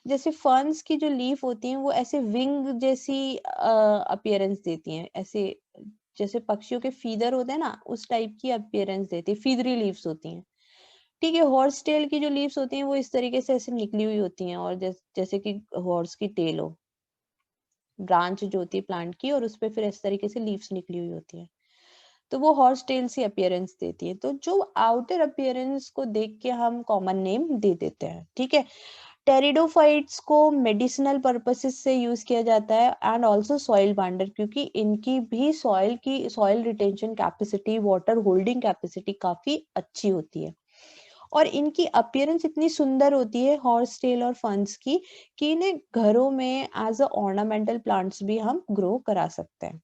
जैसे फर्न्स की जो लीफ होती हैं वो ऐसे विंग जैसी अपीयरेंस देती हैं, ऐसे जैसे पक्षियों के फीदर होते हैं ना उस टाइप की अपीयरेंस देती है, फीदरी लीव्स होती हैं। ठीक है, हॉर्स टेल की जो लीव्स होती हैं वो इस तरीके से ऐसे निकली हुई होती हैं, और जैसे कि हॉर्स की टेल हो, ब्रांच जो होती है प्लांट की, और उस पे फिर इस तरीके से लीव्स निकली हुई होती है, तो वो हॉर्स टेल सी अपीयरेंस देती है। तो जो आउटर अपीयरेंस को देख के हम कॉमन नेम दे देते हैं। ठीक है, टेरिडोफाइट्स को मेडिसिनल पर्पसेस से यूज किया जाता है एंड ऑल्सो सॉइल बाइंडर, क्योंकि इनकी भी soil retention capacity, water holding capacity काफी अच्छी होती है और इनकी अपीयरेंस इतनी सुंदर होती है हॉर्स टेल और फर्न्स की कि इन्हें घरों में एज अ ऑर्नामेंटल प्लांट्स भी हम ग्रो करा सकते हैं।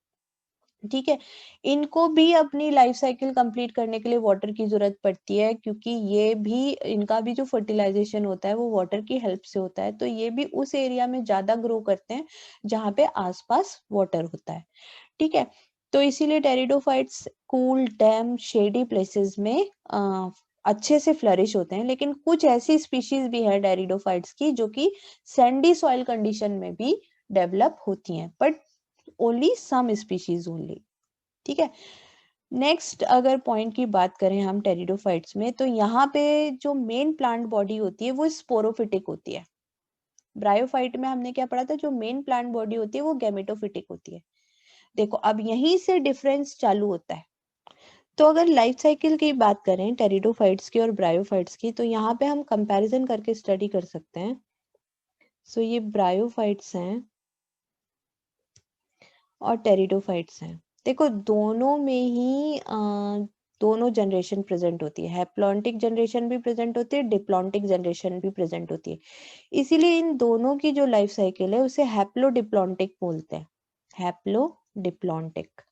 ठीक है, इनको भी अपनी लाइफ साइकिल कंप्लीट करने के लिए वाटर की जरूरत पड़ती है, क्योंकि ये भी, इनका भी जो फर्टिलाइजेशन होता है वो वाटर की हेल्प से होता है, तो ये भी उस एरिया में ज्यादा ग्रो करते हैं जहाँ पे आसपास वाटर होता है। ठीक है, तो इसीलिए pteridophytes cool dam shady places में अच्छे से फ्लरिश होते हैं। लेकिन कुछ ऐसी स्पीशीज भी है टेरिडोफाइट्स की जो कि सैंडी सॉइल कंडीशन में भी डेवलप होती हैं, but only some species only. ठीक है, नेक्स्ट अगर पॉइंट की बात करें हम टेरिडोफाइट्स में, तो यहाँ पे जो मेन प्लांट बॉडी होती है वो स्पोरोफिटिक होती है। ब्रायोफाइट में हमने क्या पढ़ा था, जो मेन प्लांट बॉडी होती है वो गैमेटोफिटिक होती है। देखो अब यहीं से डिफरेंस चालू होता है। तो अगर लाइफ साइकिल की बात करें टेरिडोफाइट्स की और ब्रायोफाइट्स की, तो यहाँ पे हम कंपैरिजन करके स्टडी कर सकते हैं। सो ये ब्रायोफाइट्स हैं और टेरिडोफाइट्स हैं। देखो दोनों में ही दोनों जनरेशन प्रेजेंट होती है, हैप्लॉन्टिक जनरेशन भी प्रेजेंट होती है, डिप्लॉन्टिक जनरेशन भी प्रेजेंट होती है। इसीलिए इन दोनों की जो लाइफ साइकिल है उसे हैप्लोडिप्लॉन्टिक बोलते हैं, हैप्लोडिप्लॉन्टिक।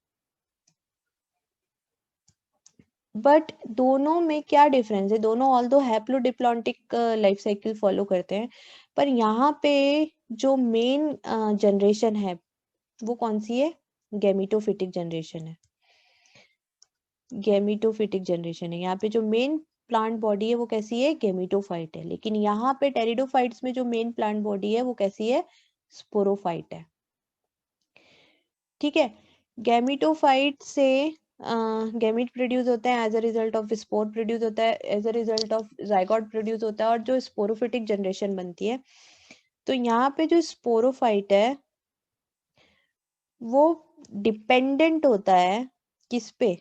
बट दोनों में क्या डिफरेंस है, दोनों although haplodiplontic life cycle follow करते हैं, पर यहाँ पे जो मेन जनरेशन है वो कौन सी है, गैमीटोफिटिक जनरेशन है। गैमीटोफिटिक जनरेशन है, यहाँ पे जो मेन प्लांट बॉडी है वो कैसी है, गैमीटोफाइट है। लेकिन यहाँ पे टेरिडोफाइट्स में जो मेन प्लांट बॉडी है वो कैसी है, स्पोरोफाइट है। ठीक है, गैमीटोफाइट से गैमीट प्रोड्यूस होते हैं, as a result of spore produce होता है, as a result of zygote produce होता है, और जो स्पोरोफिटिक जनरेशन बनती है। तो यहाँ पे जो स्पोरोफाइट है वो डिपेंडेंट होता है किस पे,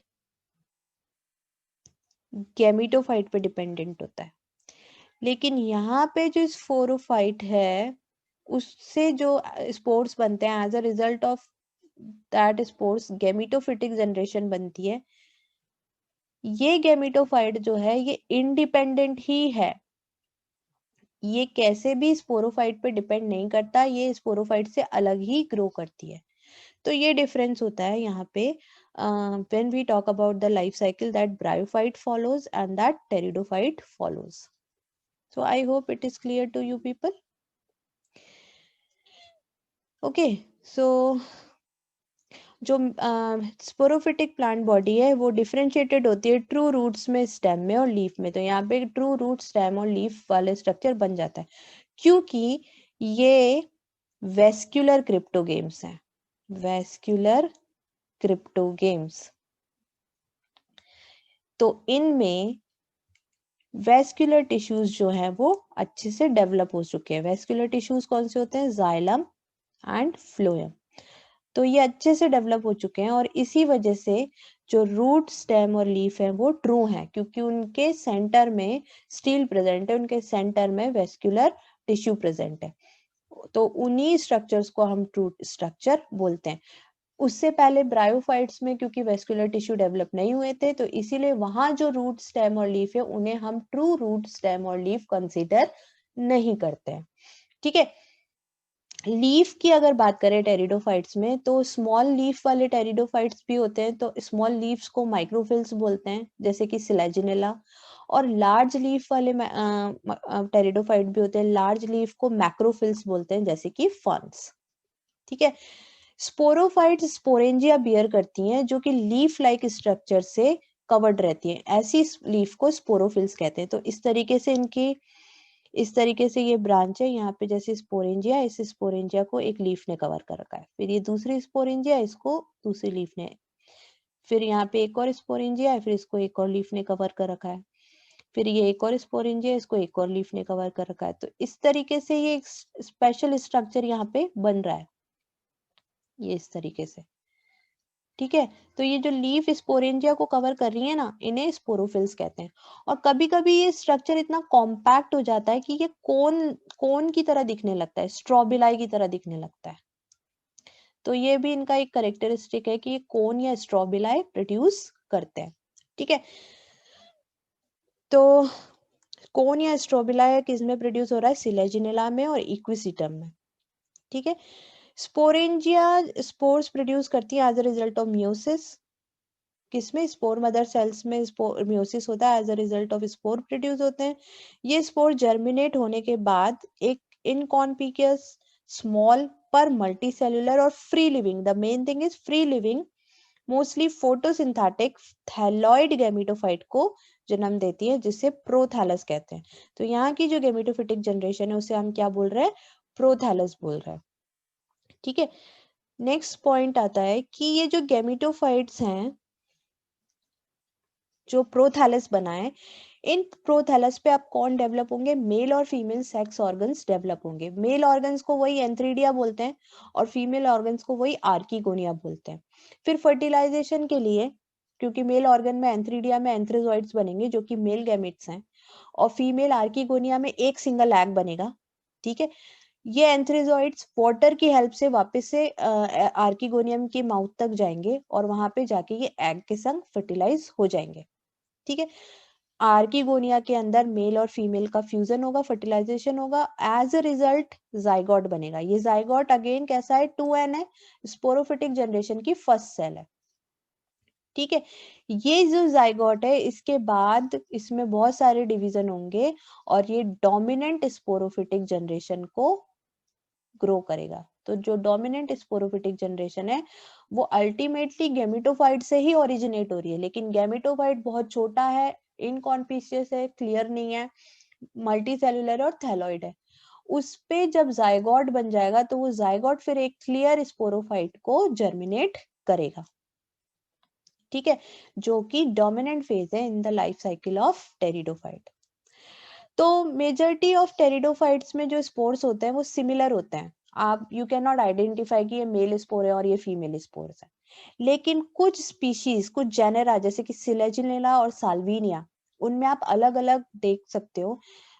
गैमीटोफाइट पे डिपेंडेंट होता है। लेकिन यहाँ पे जो स्पोरोफाइट है उससे जो स्पोर्स बनते हैं, as a result of that spores gametophytic generation बनती है। ये गैमीटोफाइट जो है ये इंडिपेंडेंट ही है, ये कैसे भी स्पोरोफाइट पे डिपेंड नहीं करता, ये स्पोरोफाइट से अलग ही ग्रो करती है। तो ये डिफरेंस होता है यहाँ पे when we talk about the life cycle that bryophyte follows and that pteridophyte follows. So I hope it is clear to you people. Okay, so जो स्पोरोफिटिक प्लांट बॉडी है वो डिफरेंशिएटेड होती है ट्रू रूट्स में, stem में और leaf में। तो यहाँ पे ट्रू रूट, स्टेम और लीफ वाले स्ट्रक्चर बन जाता है, क्योंकि ये वेस्क्यूलर क्रिप्टोगेम्स हैं, वेस्क्यूलर क्रिप्टोगेम्स। तो इनमें वेस्क्यूलर टिश्यूज जो है वो अच्छे से डेवलप हो चुके हैं। वेस्क्यूलर टिश्यूज कौन से होते हैं, जाइलम एंड फ्लोएम। तो ये अच्छे से डेवलप हो चुके हैं और इसी वजह से जो रूट, स्टेम और लीफ है वो ट्रू है, क्योंकि उनके सेंटर में स्टील प्रेजेंट है, उनके सेंटर में वेस्क्यूलर टिश्यू प्रेजेंट है। तो उन्हीं स्ट्रक्चर्स को हम ट्रू स्ट्रक्चर बोलते हैं। उससे पहले ब्रायोफाइट्स में क्योंकि वेस्कुलर टिश्यू डेवलप नहीं हुए थे, तो इसीलिए वहां जो रूट, स्टेम और लीफ है उन्हें हम ट्रू रूट, स्टेम और लीफ कंसीडर नहीं करते हैं। ठीक है, लीफ की अगर बात करें टेरिडोफाइट्स में, तो स्मॉल लीफ वाले टेरिडोफाइट्स भी होते हैं, तो स्मॉल लीव्स को माइक्रोफिल्स बोलते हैं, जैसे कि सिलेजिनेला। और लार्ज लीफ वाले टेरिडोफाइट भी होते हैं, लार्ज लीफ को मैक्रोफिल्स बोलते हैं, जैसे कि फर्न्स। ठीक है, स्पोरोफाइट्स स्पोरेंजिया बियर करती हैं, जो कि लीफ लाइक स्ट्रक्चर से कवर्ड रहती हैं, ऐसी लीफ को स्पोरोफिल्स कहते हैं। तो इस तरीके से ये ब्रांच है यहाँ पे, जैसे स्पोरेंजिया, इस स्पोरेंजिया को एक लीफ ने कवर कर रखा है, फिर ये दूसरी स्पोरेंजिया, इसको दूसरी लीफ ने, फिर यहाँ पे एक और स्पोरेंजिया है, फिर इसको एक और लीफ ने कवर कर रखा है, फिर ये एक और स्पोरेंजिया, इसको एक और लीफ ने कवर कर रखा है। तो इस तरीके से ये एक स्पेशल स्ट्रक्चर यहाँ पे बन रहा है, ये इस तरीके से। ठीक है, तो ये जो लीफ स्पोरेंजिया को कवर कर रही है ना, इन्हें स्पोरोफिल्स कहते हैं। और कभी कभी ये स्ट्रक्चर इतना कॉम्पैक्ट हो जाता है कि ये कोन कोन की तरह दिखने लगता है, स्ट्रॉबिलाई की तरह दिखने लगता है। तो ये भी इनका एक करेक्टरिस्टिक है कि ये कोन या स्ट्रॉबिलाई प्रोड्यूस करते हैं। ठीक है, तो कोन या स्ट्रोबिला किस में प्रोड्यूस हो रहा है, सिलेजिनेला में और इक्विसिटम में। ठीक है, स्पोरेंजिया स्पोर्स प्रोड्यूस करती है as a result of meiosis. किसमें, स्पोर मदर सेल्स में स्पोर मियोसिस होता है, as a result of spore produce होते हैं। ये स्पोर जर्मिनेट होने के बाद एक इनकॉन्पिक्यूअस स्मॉल पर मल्टीसेलुलर और free living, the main thing is free living, mostly photosynthetic thalloid gametophyte को जन्म देती है, जिसे प्रोथैलस कहते हैं। तो यहाँ की जो गैमेटोफिटिक जनरेशन है उसे हम क्या बोल रहे हैं, प्रोथैलस बोल रहे हैं। ठीक है, नेक्स्ट पॉइंट आता है कि ये जो गैमेटोफाइट्स हैं जो प्रोथैलस बनाए, इन प्रोथैलस पे अब कौन डेवलप होंगे, मेल और फीमेल सेक्स ऑर्गन्स डेवलप होंगे। मेल ऑर्गन्स को वही एंथ्रीडिया बोलते हैं और फीमेल ऑर्गन्स को वही आर्किगोनिया बोलते हैं। फिर फर्टिलाइजेशन के लिए, क्योंकि मेल ऑर्गन में एंथ्रीडिया में एंथ्रोजॉइड्स बनेंगे जो कि मेल गैमेट्स हैं, और फीमेल आर्किगोनिया में एक सिंगल एग बनेगा। ठीक है, ये एंथ्रोजॉइड्स वाटर की हेल्प से वापस से आर्किगोनियम के माउथ तक जाएंगे और वहां पे जाके ये एग के संग फर्टिलाइज हो जाएंगे। ठीक है, आर्किगोनिया के अंदर मेल और फीमेल का फ्यूजन होगा, फर्टिलाइजेशन होगा, एज अ रिजल्ट जाइगोट बनेगा। ये जाइगोट अगेन कैसा है, 2n है, स्पोरोफिटिक जनरेशन की फर्स्ट सेल है। ठीक है, ये जो जाइगोट है इसके बाद इसमें बहुत सारे डिवीजन होंगे और ये डोमिनेंट स्पोरोफिटिक जनरेशन को ग्रो करेगा। तो जो डोमिनेंट स्पोरोफिटिक जनरेशन है वो अल्टीमेटली गैमेटोफाइट से ही ओरिजिनेट हो रही है, लेकिन गैमेटोफाइट बहुत छोटा है, इनकॉन्स्पिशियस है, क्लियर नहीं है, मल्टी सेलुलर और थैलॉइड है। उस पे जब जाइगोट बन जाएगा तो वो जाइगोट फिर एक क्लियर स्पोरोफाइट को जर्मिनेट करेगा। ठीक है, जो कि डोमिनेंट फेज है in the life cycle of pteridophyte. तो मेजॉरिटी ऑफ टेरिडोफाइट्स में जो स्पोर्स होते हैं वो सिमिलर होते हैं। आप यू कैन नॉट आइडेंटिफाई कि ये मेल स्पोर है और ये फीमेल स्पोर्स है। लेकिन कुछ स्पीशीज, कुछ जेनेरा जैसे कि सिलेजिनेला और साल्विनिया, उनमें आप अलग अलग देख सकते हो।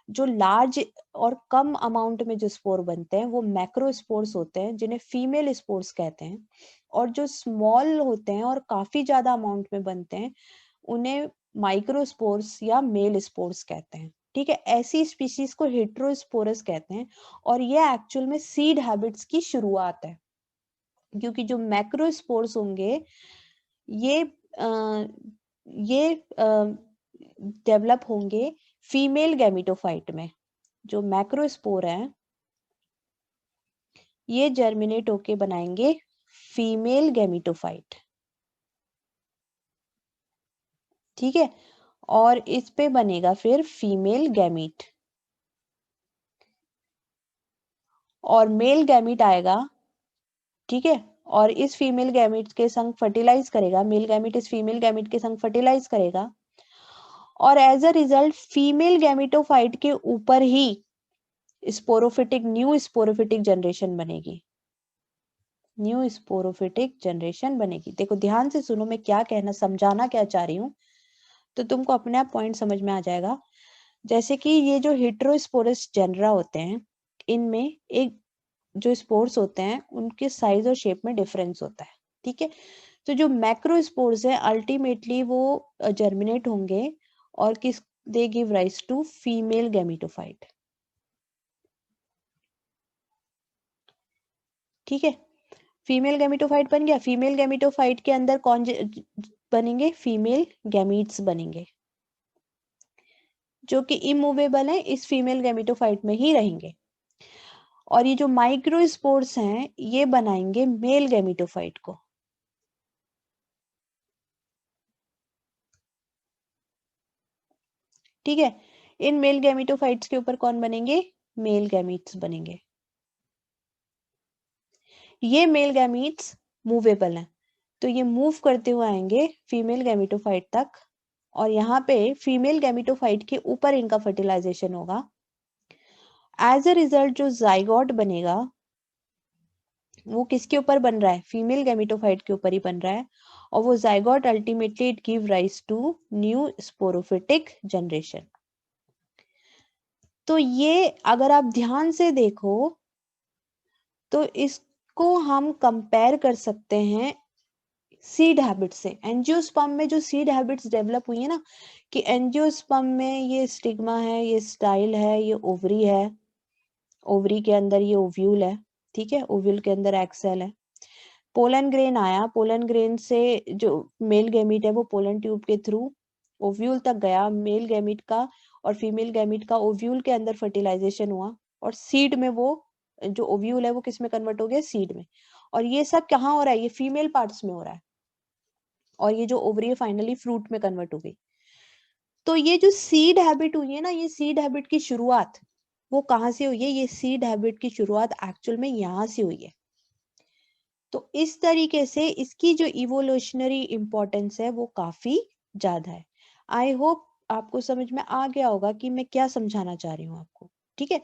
जो लार्ज और कम अमाउंट में जो स्पोर बनते हैं वो मैक्रोस्पोर्स होते हैं, जिन्हें फीमेल स्पोर्स कहते हैं। और जो स्मॉल होते हैं और काफी ज्यादा अमाउंट में बनते हैं उन्हें माइक्रोस्पोर्स या मेल स्पोर्स कहते हैं। ठीक है, ऐसी स्पीशीज को हेट्रोस्पोरस कहते हैं और ये एक्चुअल में सीड हैबिट्स की शुरुआत है, क्योंकि जो मैक्रोस्पोर्स होंगे ये ये डेवलप होंगे फीमेल गैमेटोफाइट में। जो मैक्रोस्पोर है ये जर्मिनेट होके बनाएंगे फीमेल गैमेटोफाइट। ठीक है, और इस पे बनेगा फिर फीमेल गैमीट और मेल गैमीट आएगा। ठीक है, और इस फीमेल गैमीट के संग फर्टिलाइज करेगा, मेल गैमीट इस फीमेल गैमीट के संग फर्टिलाइज करेगा और as a result female gametophyte के ऊपर ही स्पोरोफिटिक न्यू स्पोरोफिटिक जनरेशन बनेगी। न्यू स्पोरोफिटिक जनरेशन बनेगी। देखो ध्यान से सुनो, मैं क्या कहना समझाना क्या चाह रही हूँ, तो तुमको अपने आप पॉइंट समझ में आ जाएगा। जैसे कि ये जो हेट्रोस्पोरस जेनरा होते हैं, इनमें एक जो स्पोर्स होते हैं उनके साइज और शेप में डिफरेंस होता है। ठीक है, तो जो मैक्रोस्पोर्स है अल्टीमेटली वो जर्मिनेट होंगे और किस they give rise to female gametophyte. ठीक है, फीमेल गैमेटोफाइट बन गया। फीमेल गैमेटोफाइट के अंदर कौन बनेंगे, फीमेल गैमीट्स बनेंगे जो कि इमूवेबल है, इस फीमेल गैमेटोफाइट में ही रहेंगे। और ये जो माइक्रोस्पोर्स हैं ये बनाएंगे मेल गैमेटोफाइट को। ठीक है, इन मेल गैमेटोफाइट्स के ऊपर कौन बनेंगे, मेल गैमीट्स बनेंगे। ये मेल गैमीट्स मूवेबल हैं, तो ये मूव करते हुए आएंगे फीमेल गैमेटोफाइट तक और यहाँ पे फीमेल गैमेटोफाइट के ऊपर इनका फर्टिलाइजेशन होगा। एज अ रिजल्ट जो जाइगोट बनेगा वो किसके ऊपर बन रहा है, फीमेल गैमेटोफाइट के ऊपर ही बन रहा है, और वो zygote ultimately it give rise to new sporophytic generation. तो ये अगर आप ध्यान से देखो तो इसको हम कंपेयर कर सकते हैं सीड हैबिट से। एंजियोस्पर्म में जो सीड हैबिट्स डेवलप हुई है ना, कि एंजियोस्पर्म में ये स्टिग्मा है, ये स्टाइल है, ये ओवरी है, ओवरी के अंदर ये ओव्यूल है, ठीक है, ओव्यूल के अंदर एक्सेल है। पोलन ग्रेन आया, पोलन ग्रेन से जो मेल गैमीट है वो पोलन ट्यूब के थ्रू ओव्यूल तक गया, मेल गैमीट का और फीमेल गैमीट का ओव्यूल के अंदर फर्टिलाइजेशन हुआ, और सीड में वो जो ओव्यूल है वो किस में कन्वर्ट हो गया, सीड में। और ये सब कहाँ हो रहा है, ये फीमेल पार्ट्स में हो रहा है, और ये जो ओवरी है फाइनली फ्रूट में कन्वर्ट हो गई। तो ये जो सीड हैबिट हुई है ना, ये सीड हैबिट की शुरुआत वो कहाँ से हुई है, ये सीड हैबिट की शुरुआत एक्चुअल में यहाँ से हुई है। तो इस तरीके से इसकी जो इवोल्यूशनरी इंपॉर्टेंस है वो काफी ज्यादा है। आई होप आपको समझ में आ गया होगा कि मैं क्या समझाना चाह रही हूँ आपको, ठीक है।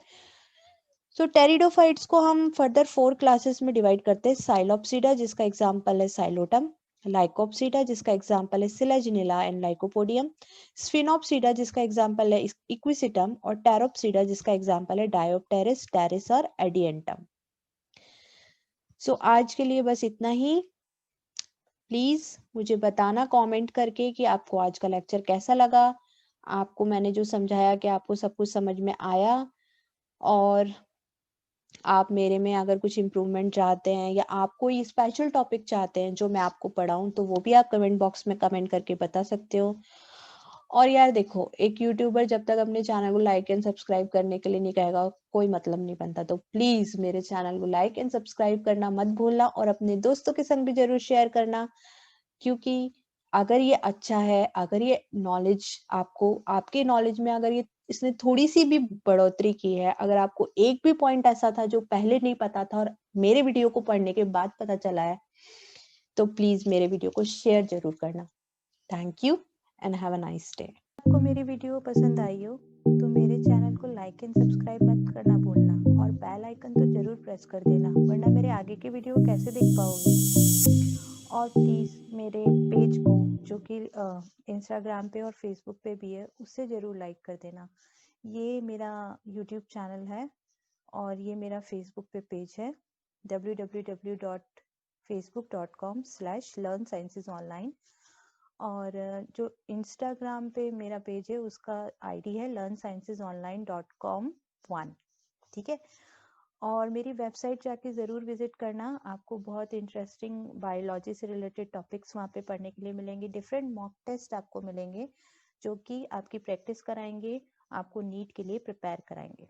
सो टेरिडोफाइट्स को हम फर्दर 4 क्लासेस में डिवाइड करते हैं। साइलोप्सिडा जिसका एग्जांपल है साइलोटम, लाइकोप्सिडा जिसका एग्जांपल है सिलाजिनिला एंड लाइकोपोडियम, स्फिनोप्सिडा जिसका एग्जांपल है इक्विसिटम, और टेरोप्सिडा जिसका एग्जांपल है डायोप्टेरिस, टेरिस और एडियंटम। सो आज के लिए बस इतना ही। प्लीज मुझे बताना कमेंट करके कि आपको आज का लेक्चर कैसा लगा, आपको मैंने जो समझाया कि आपको सब कुछ समझ में आया, और आप मेरे में अगर कुछ इम्प्रूवमेंट चाहते हैं या आप कोई स्पेशल टॉपिक चाहते हैं जो मैं आपको पढ़ाऊं तो वो भी आप कमेंट बॉक्स में कमेंट करके बता सकते हो। और यार देखो, एक यूट्यूबर जब तक अपने चैनल को लाइक एंड सब्सक्राइब करने के लिए नहीं कहेगा कोई मतलब नहीं बनता। तो प्लीज मेरे चैनल को लाइक एंड सब्सक्राइब करना मत भूलना, और अपने दोस्तों के संग भी जरूर शेयर करना, क्योंकि अगर ये अच्छा है, अगर ये नॉलेज आपको, आपके नॉलेज में अगर ये इसने थोड़ी सी भी बढ़ोतरी की है, अगर आपको एक भी पॉइंट ऐसा था जो पहले नहीं पता था और मेरे वीडियो को पढ़ने के बाद पता चला है, तो प्लीज मेरे वीडियो को शेयर जरूर करना। Thank you and have a nice day. आपको मेरी वीडियो पसंद आई हो तो मेरे चैनल को लाइक एंड सब्सक्राइब मत करना भूलना, और बेल आइकन तो जरूर प्रेस कर देना, वरना मेरे आगे के वीडियो कैसे देख पाओगे। और प्लीज़ मेरे पेज को, जो कि इंस्टाग्राम पे और फेसबुक पे भी है, उससे ज़रूर लाइक कर देना। ये मेरा यूट्यूब चैनल है और ये मेरा फेसबुक पे पेज है www.facebook.com/learnsciencesonline। और जो इंस्टाग्राम पे मेरा पेज है उसका आईडी है learnsciencesonline.com1, ठीक है। और मेरी वेबसाइट जाके ज़रूर विजिट करना, आपको बहुत इंटरेस्टिंग बायोलॉजी से रिलेटेड टॉपिक्स वहाँ पे पढ़ने के लिए मिलेंगे। डिफरेंट मॉक टेस्ट आपको मिलेंगे जो कि आपकी प्रैक्टिस कराएंगे, आपको नीट के लिए प्रिपेयर कराएंगे।